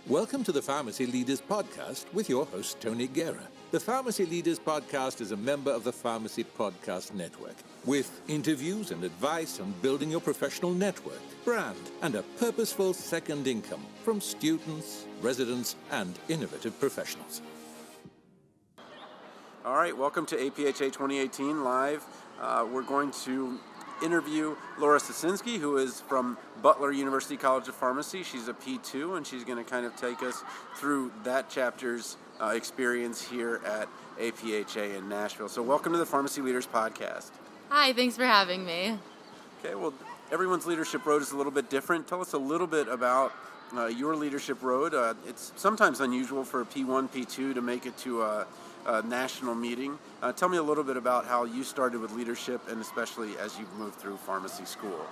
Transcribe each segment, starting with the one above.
Welcome to the Pharmacy Leaders Podcast with your host, Tony Guerra. The Pharmacy Leaders Podcast is a member of the Pharmacy Podcast Network, with interviews and advice on building your professional network, brand, and a purposeful second income from students, residents, and innovative professionals. All right, welcome to APhA 2018 Live. We're going to interview Laura Sosinski, who is from Butler University College of Pharmacy. She's a P2, and she's going to kind of take us through that chapter's experience here at APhA in Nashville. So welcome to the Pharmacy Leaders Podcast. Hi, thanks for having me. Okay, well, everyone's leadership road is a little bit different. Tell us a little bit about your leadership road. It's sometimes unusual for a P1, P2 to make it to a national meeting. Tell me a little bit about how you started with leadership, and especially as you moved through pharmacy school.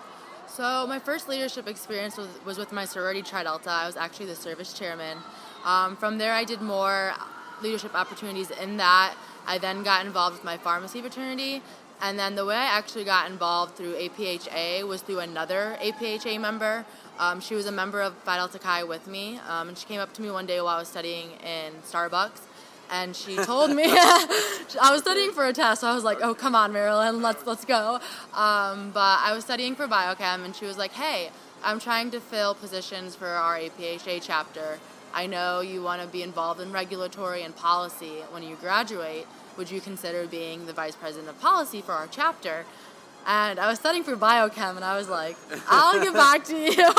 So my first leadership experience was with my sorority Tri Delta. I was actually the service chairman. From there, I did more leadership opportunities in that. I then got involved with my pharmacy fraternity, and then the way I actually got involved through APhA was through another APhA member. She was a member of Phi Delta Chi with me, and she came up to me one day while I was studying in Starbucks. And she told me, I was studying for a test, so I was like, oh, come on, Marilyn, let's go. But I was studying for biochem, and she was like, hey, I'm trying to fill positions for our APhA chapter. I know you want to be involved in regulatory and policy when you graduate. Would you consider being the vice president of policy for our chapter? And I was studying for biochem, and I was like, I'll get back to you.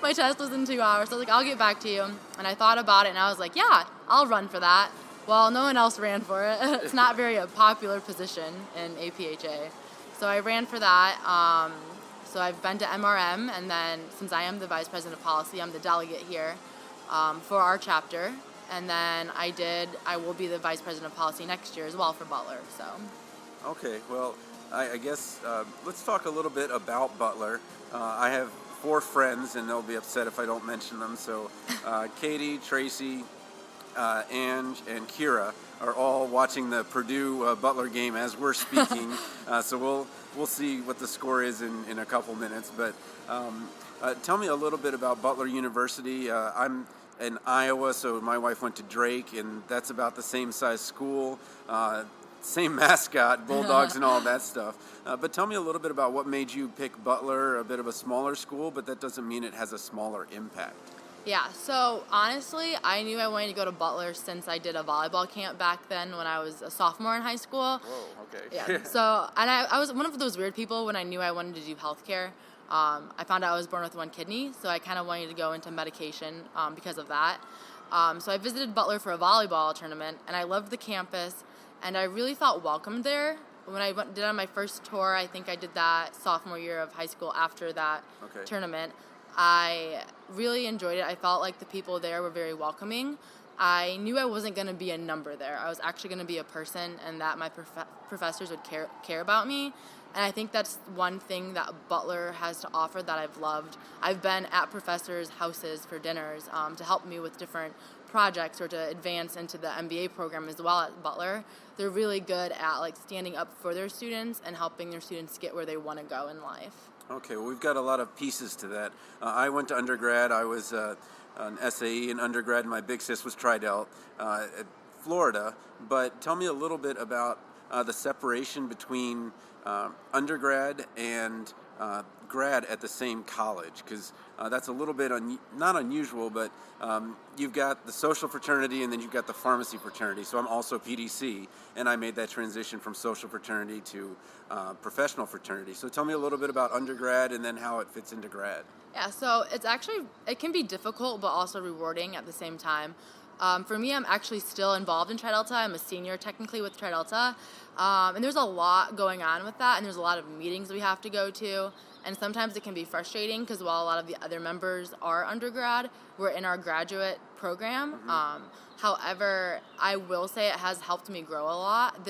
My test was in 2 hours, so I was like, I'll get back to you. And I thought about it, and I was like, yeah, I'll run for that. Well, no one else ran for it. It's not very a popular position in APhA. So I ran for that. So I've been to MRM, and then since I am the Vice President of Policy, I'm the delegate here for our chapter. And then I will be the Vice President of Policy next year as well for Butler. So. Okay, well, I guess let's talk a little bit about Butler. I have 4 friends, and they'll be upset if I don't mention them. So Katie, Tracy, Ange and Kira are all watching the Purdue Butler game as we're speaking. So we'll see what the score is in a couple minutes. But tell me a little bit about Butler University. I'm in Iowa, so my wife went to Drake, and that's about the same size school, same mascot, Bulldogs and all that stuff. But tell me a little bit about what made you pick Butler, a bit of a smaller school, but that doesn't mean it has a smaller impact. Yeah, so honestly, I knew I wanted to go to Butler since I did a volleyball camp back then when I was a sophomore in high school. Whoa, okay. Yeah, so, and I was one of those weird people when I knew I wanted to do healthcare. I found out I was born with 1 kidney, so I kind of wanted to go into medication because of that. So I visited Butler for a volleyball tournament, and I loved the campus, and I really felt welcomed there. When I did on my first tour, I think I did that sophomore year of high school after that tournament. I really enjoyed it. I felt like the people there were very welcoming. I knew I wasn't going to be a number there. I was actually going to be a person, and that my professors would care about me. And I think that's one thing that Butler has to offer that I've loved. I've been at professors' houses for dinners to help me with different projects or to advance into the MBA program as well at Butler. They're really good at like standing up for their students and helping their students get where they want to go in life. Okay, well, we've got a lot of pieces to that. I went to undergrad. I was an SAE in undergrad, and my big sis was Tri-Delt at Florida. But tell me a little bit about the separation between undergrad and grad at the same college, because that's a little bit not unusual, but you've got the social fraternity and then you've got the pharmacy fraternity. So I'm also PDC, and I made that transition from social fraternity to professional fraternity. So tell me a little bit about undergrad and then how it fits into grad. Yeah, so it can be difficult but also rewarding at the same time. For me, I'm actually still involved in Tri Delta. I'm a senior technically with Tri Delta. And there's a lot going on with that, and there's a lot of meetings we have to go to. And sometimes it can be frustrating because while a lot of the other members are undergrad, we're in our graduate program. Mm-hmm. However, I will say it has helped me grow a lot.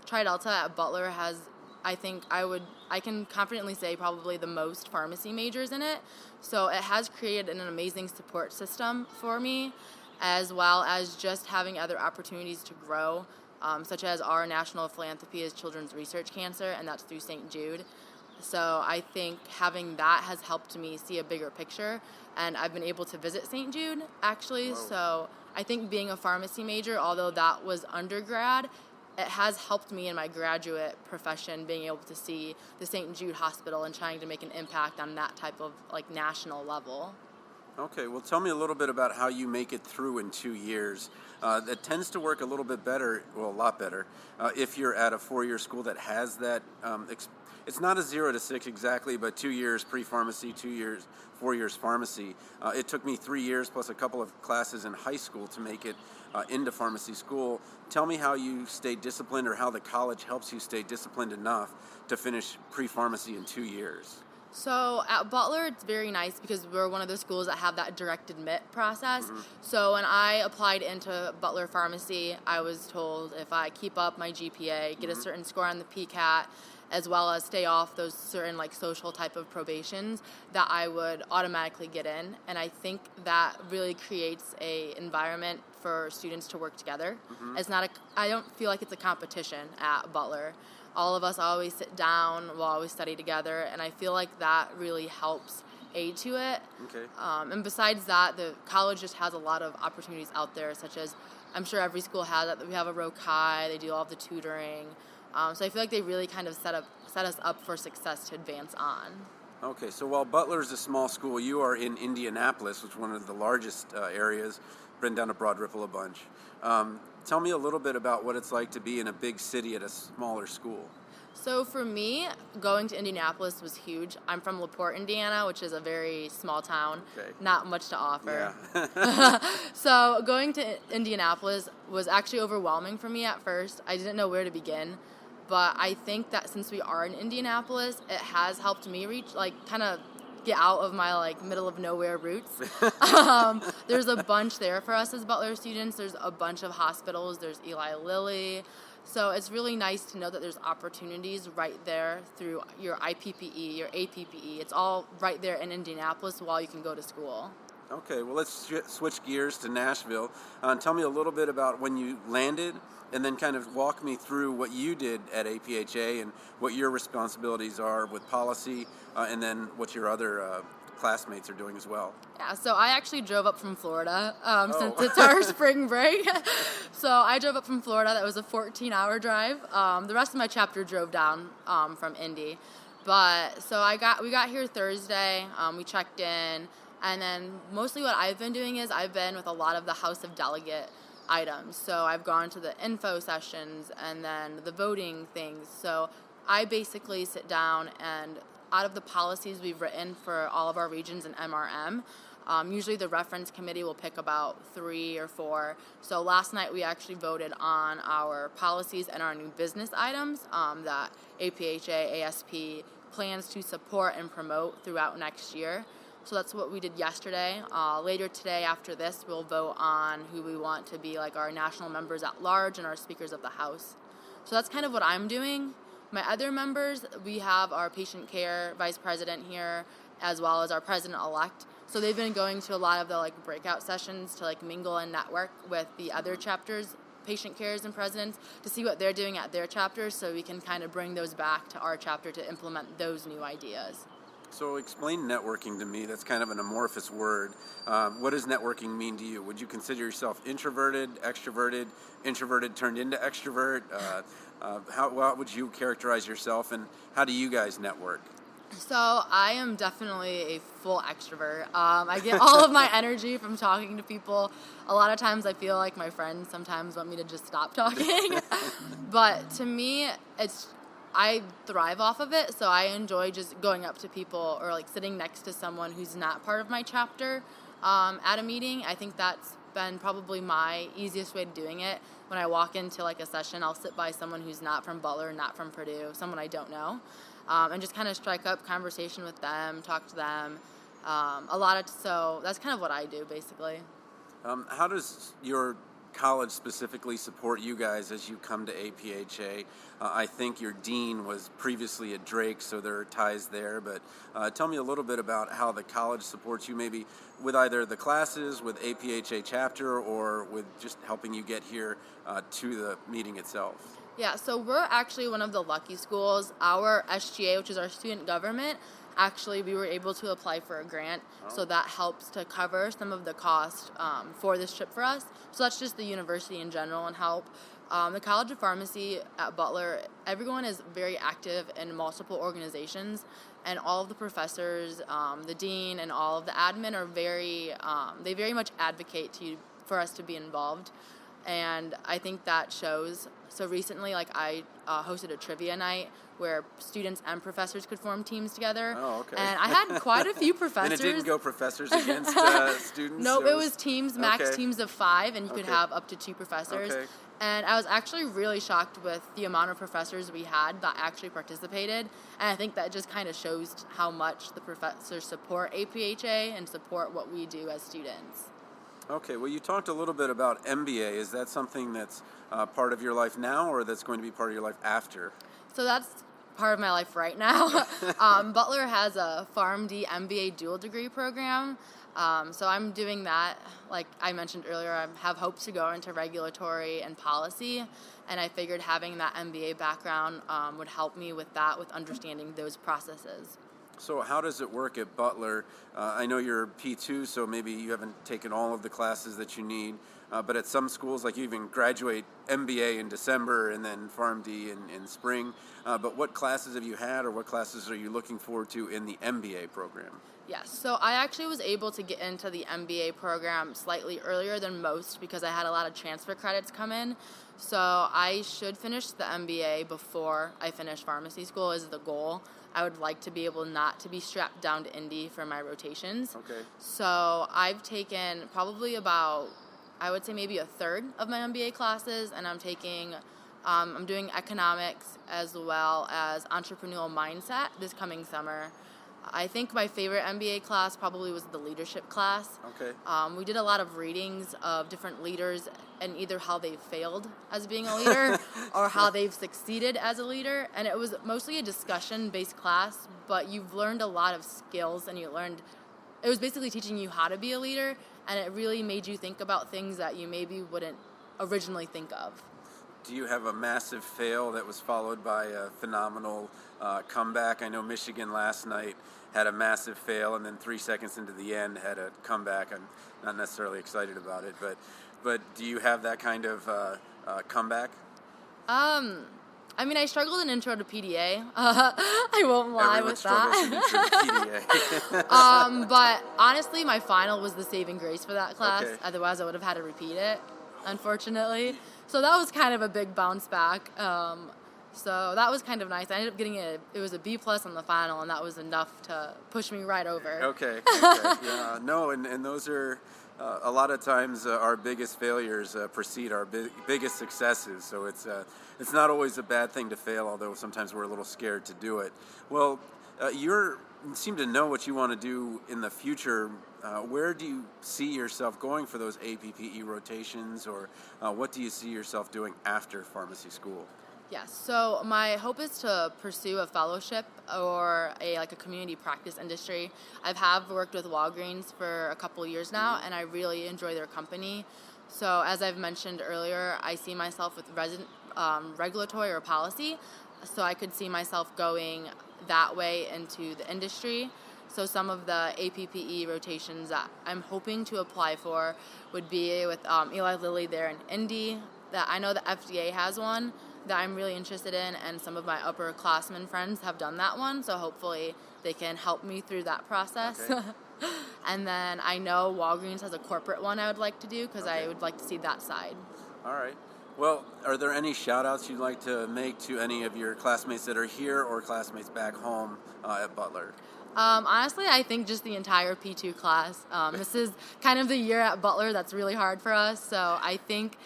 Tri Delta at Butler has, I can confidently say, probably the most pharmacy majors in it. So it has created an amazing support system for me, as well as just having other opportunities to grow, such as our national philanthropy is Children's Research Cancer, and that's through St. Jude. So I think having that has helped me see a bigger picture, and I've been able to visit St. Jude, actually. Whoa. So I think being a pharmacy major, although that was undergrad, it has helped me in my graduate profession, being able to see the St. Jude Hospital and trying to make an impact on that type of like national level. Okay, well, tell me a little bit about how you make it through in 2 years. That tends to work a little bit better, well, a lot better, if you're at a 4-year school that has that. It's not a 0 to 6 exactly, but 2 years pre-pharmacy, 2 years, 4 years pharmacy. It took me 3 years plus a couple of classes in high school to make it into pharmacy school. Tell me how you stay disciplined, or how the college helps you stay disciplined enough to finish pre-pharmacy in 2 years. So at Butler, it's very nice because we're one of the schools that have that direct admit process. So when I applied into Butler Pharmacy, I was told if I keep up my GPA, get a certain score on the PCAT, as well as stay off those certain like social type of probations, that I would automatically get in. And I think that really creates a environment for students to work together. It's not I don't feel like it's a competition at Butler. All of us always sit down, we'll always study together, and I feel like that really helps aid to it. Okay. And besides that, the college just has a lot of opportunities out there, such as, I'm sure every school has that. We have a Rokai, they do all of the tutoring. So I feel like they really kind of set us up for success to advance on. Okay, so while Butler is a small school, you are in Indianapolis, which is one of the largest areas. Been down to Broad Ripple a bunch. Tell me a little bit about what it's like to be in a big city at a smaller school. So for me, going to Indianapolis was huge. I'm from LaPorte, Indiana, which is a very small town. Okay. Not much to offer. Yeah. So going to Indianapolis was actually overwhelming for me at first. I didn't know where to begin. But I think that since we are in Indianapolis, it has helped me kind of get out of my middle of nowhere roots. There's a bunch there for us as Butler students. There's a bunch of hospitals. There's Eli Lilly. So it's really nice to know that there's opportunities right there through your IPPE, your APPE. It's all right there in Indianapolis while you can go to school. Okay, well, let's switch gears to Nashville. Tell me a little bit about when you landed, and then kind of walk me through what you did at APhA and what your responsibilities are with policy, and then what your other classmates are doing as well. Yeah, so I actually drove up from Florida since it's our spring break. So I drove up from Florida. That was a 14-hour drive. The rest of my chapter drove down from Indy. But so we got here Thursday. We checked in. And then mostly what I've been doing is I've been with a lot of the House of Delegate items. So I've gone to the info sessions and then the voting things. So I basically sit down and out of the policies we've written for all of our regions in MRM, usually the reference committee will pick about 3 or 4. So last night we actually voted on our policies and our new business items that APhA-ASP plans to support and promote throughout next year. So that's what we did yesterday. Later today, after this, we'll vote on who we want to be our national members at large and our speakers of the House. So that's kind of what I'm doing. My other members, we have our patient care vice president here, as well as our president-elect. So they've been going to a lot of the breakout sessions to mingle and network with the other chapters, patient cares and presidents, to see what they're doing at their chapters, so we can kind of bring those back to our chapter to implement those new ideas. So explain networking to me. That's kind of an amorphous word. What does networking mean to you? Would you consider yourself introverted, extroverted, introverted turned into extrovert? How would you characterize yourself, and how do you guys network? So I am definitely a full extrovert. I get all of my energy from talking to people. A lot of times I feel like my friends sometimes want me to just stop talking. But to me, I thrive off of it, so I enjoy just going up to people or sitting next to someone who's not part of my chapter at a meeting. I think that's been probably my easiest way of doing it. When I walk into a session, I'll sit by someone who's not from Butler, not from Purdue, someone I don't know, and just kind of strike up conversation with them, talk to them. So that's kind of what I do, basically. How does your college specifically support you guys as you come to APhA? I think your dean was previously at Drake, so there are ties there, but tell me a little bit about how the college supports you, maybe with either the classes, with APhA chapter, or with just helping you get here to the meeting itself. Yeah, so we're actually one of the lucky schools. Our SGA, which is our student government, actually we were able to apply for a grant, so that helps to cover some of the cost for this trip for us. So that's just the university in general and help. The College of Pharmacy at Butler, everyone is very active in multiple organizations, and all of the professors, the dean, and all of the admin are they very much advocate for us to be involved. And I think that shows. So recently, I hosted a trivia night where students and professors could form teams together. Oh, okay. And I had quite a few professors. And it didn't go professors against students? No, it was teams, max teams of 5, and you could Okay. have up to 2 professors. Okay. And I was actually really shocked with the amount of professors we had that actually participated. And I think that just kind of shows how much the professors support APhA and support what we do as students. Okay, well, you talked a little bit about MBA. Is that something that's part of your life now, or that's going to be part of your life after? So that's part of my life right now. Butler has a Pharm D MBA dual degree program. So I'm doing that. Like I mentioned earlier, I have hopes to go into regulatory and policy, and I figured having that MBA background would help me with that, with understanding those processes. So how does it work at Butler? I know you're P2, so maybe you haven't taken all of the classes that you need, but at some schools, like you even graduate MBA in December and then Pharm D in spring. But what classes have you had, or what classes are you looking forward to in the MBA program? Yes, so I actually was able to get into the MBA program slightly earlier than most because I had a lot of transfer credits come in. So I should finish the MBA before I finish pharmacy school is the goal. I would like to be able not to be strapped down to Indy for my rotations. Okay. So I've taken probably about, I would say maybe a third of my MBA classes, and I'm doing economics as well as entrepreneurial mindset this coming summer. I think my favorite MBA class probably was the leadership class. Okay. We did a lot of readings of different leaders and either how they failed as being a leader or how they've succeeded as a leader. And it was mostly a discussion-based class, but you've learned a lot of skills, and it was basically teaching you how to be a leader, and it really made you think about things that you maybe wouldn't originally think of. Do you have a massive fail that was followed by a phenomenal comeback? I know Michigan last night had a massive fail, and then 3 seconds into the end had a comeback. I'm not necessarily excited about it, but do you have that kind of comeback? I mean, I struggled in intro to PDA. I won't lie Everyone with struggles in that. intro to PDA. But honestly, my final was the saving grace for that class. Okay. Otherwise, I would have had to repeat it, unfortunately. So that was kind of a big bounce back. So that was kind of nice. I ended up getting it was a B+ on the final, and that was enough to push me right over. Okay. Yeah. No, and those are a lot of times our biggest failures precede our biggest successes. So it's not always a bad thing to fail, although sometimes we're a little scared to do it. Well, you seem to know what you want to do in the future. Where do you see yourself going for those APPE rotations, or what do you see yourself doing after pharmacy school? Yes, so my hope is to pursue a fellowship or a community practice industry. I've worked with Walgreens for a couple years now, and I really enjoy their company. So as I've mentioned earlier, I see myself with regulatory or policy, so I could see myself going that way into the industry. So some of the APPE rotations that I'm hoping to apply for would be with Eli Lilly there in Indy. That I know the FDA has one that I'm really interested in, and some of my upperclassmen friends have done that one, so hopefully they can help me through that process. Okay. And then I know Walgreens has a corporate one I would like to do because I would like to see that side. All right. Well, are there any shout-outs you'd like to make to any of your classmates that are here or classmates back home at Butler? Honestly, I think just the entire P2 class. This is kind of the year at Butler that's really hard for us, so I think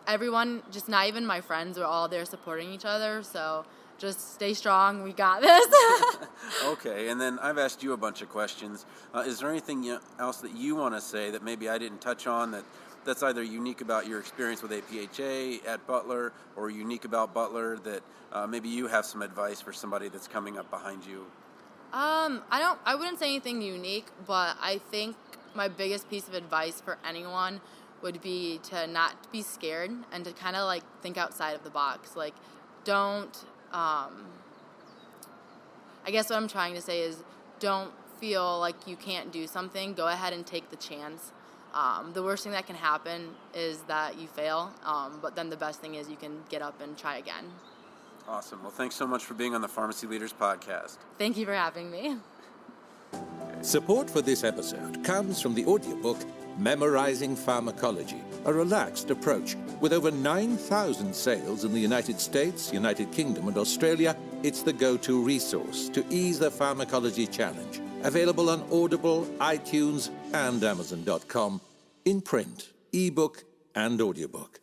everyone, just not even my friends, are all there supporting each other, so just stay strong, we got this. Okay, and then I've asked you a bunch of questions. Is there anything else that you want to say that maybe I didn't touch on that's either unique about your experience with APhA at Butler or unique about Butler that maybe you have some advice for somebody that's coming up behind you? I wouldn't say anything unique, but I think my biggest piece of advice for anyone would be to not be scared and to kind of think outside of the box. don't, I guess what I'm trying to say is don't feel like you can't do something. Go ahead and take the chance. The worst thing that can happen is that you fail, but then the best thing is you can get up and try again. Awesome. Well, thanks so much for being on the Pharmacy Leaders Podcast. Thank you for having me. Support for this episode comes from the audiobook Memorizing Pharmacology, a relaxed approach. With over 9,000 sales in the United States, United Kingdom, and Australia, it's the go-to resource to ease the pharmacology challenge. Available on Audible, iTunes, and Amazon.com, in print, ebook, and audiobook.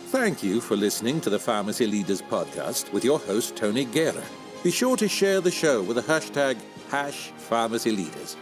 Thank you for listening to the Pharmacy Leaders Podcast with your host, Tony Guerra. Be sure to share the show with the hashtag #PharmacyLeaders.